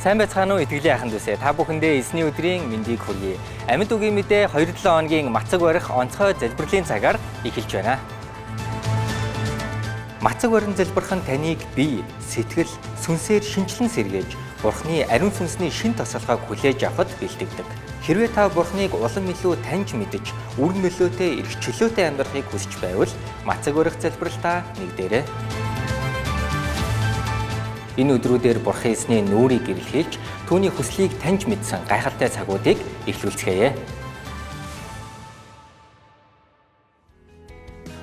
Сайн байцгаана уу итгэлийн ахын дүүсээ. Та бүхэндээ эзний өдрийн мэндийг хүргэе. Амьд үгийн мэдээ 2-7 хоногийн мацаг барих онцгой залбирлын цагаар эхэлж байна. Мацаг барин залбирах нь таныг бие, сэтгэл, сүнсээр шинчлэн сэргээж, Бурхны ариун сүнсний шин тасалгааг хүлээж авахд бэлтгэдэг. Хэрвээ та Бурхныг улам илүү таньж мэдэж, үр нөлөөтэй, эрх чөлөөтэй амьдрахыг хүсэж байвал мацаг барих залбиралтаа нэгдээрэй. Энэ өдрүүдээр Бурхан эзний нүрийг гэрэлхийлж, түүний хүслийг таньж мэдсэн гайхалтай цагуудыг эхлүүлцгээе.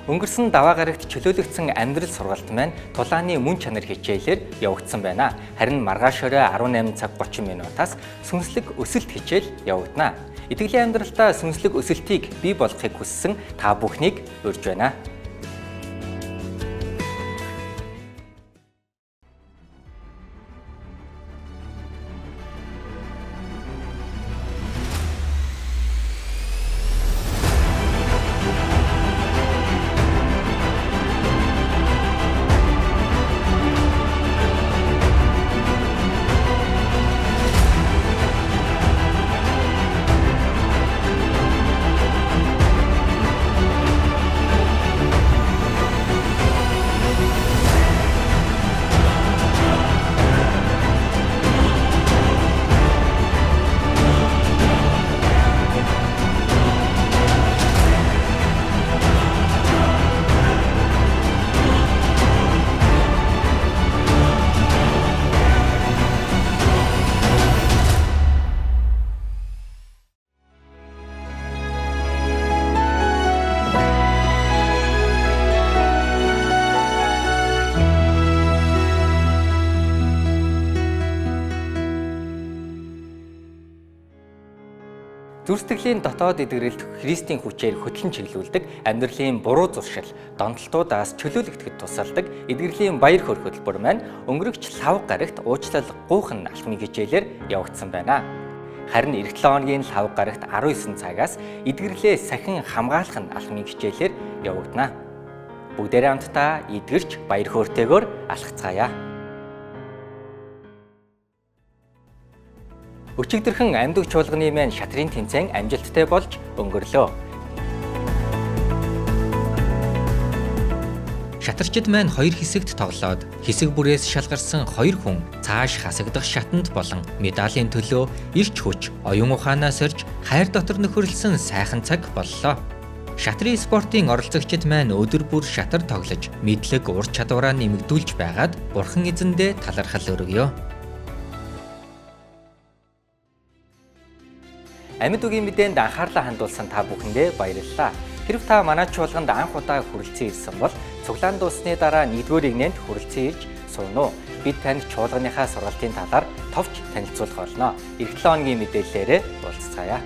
Өнгөрсөн даваа гарагт чөлөөлөгдсөн амьдрал сургалт маань тулааны мөн чанар хичээлээр явагдсан байна. Харин маргааш орой 18 цаг 30 минутаас сүнслэг өсөлт хичээл явагдана. Итгэлийн амьдралдаа сүнслэг өсөлтийг бий болгохыг хүссэн та бүхнийг урьж байна. Зүрстгэлийн дотоод эдгэрэлт Христийн хүчээр хөтлөн чиглүүлдэг, амьдралын буруу зуршил, донтолтуудаас чөлөөлөгдөхөд тусалдаг эдгэрлийн баяр хөөр хөтөлбөр маань өнгөрөгч лав гарагт уучлал гуйхан алхмын хичээлээр явагдсан байна. Харин эх 7 хоногийн лав гарагт 19 цагаас эдгэрлээ сахин хамгаалах нь алхмын хичээлээр явагдана. Бүгдээрээ хамтдаа эдгэрч баяр хөөртэйгээр алхацгаая. Өчигдөрхөн амьд чуулганы маань шатрын тэмцээн амжилттай болж өнгөрлөө. Шатарчид маань 2 хэсэгт тоглоод хэсэг бүрээс шалгарсан 2 хүн цааш хасагдах шатанд болон медалийн төлөө ирч хүч, оюун ухаанаас орж хайр дотор нөхөрлсөн сайхан цаг боллоо. Шатрын спортын оролцогчид маань өдөр бүр шатар тоглож, мэдлэг ур чадвараа нэмэгдүүлж байгаад Бурхан эзэндээ талархал өргөё. Амьд үгийн мэдээнд анхаарлаа хандуулсан та бүхэндээ баярлалаа. Хэрв та манай чуулганд анх удаа хүрэлцэн ирсэн бол цуглаан дуусны дараа 1-р игнэнд хүрэлцэн ирж сууна уу? Бид танд чуулганыхаа сургалтын талаар товч танилцуулах болно. Эх 7 хоногийн мэдээллээрээ уулзцаая.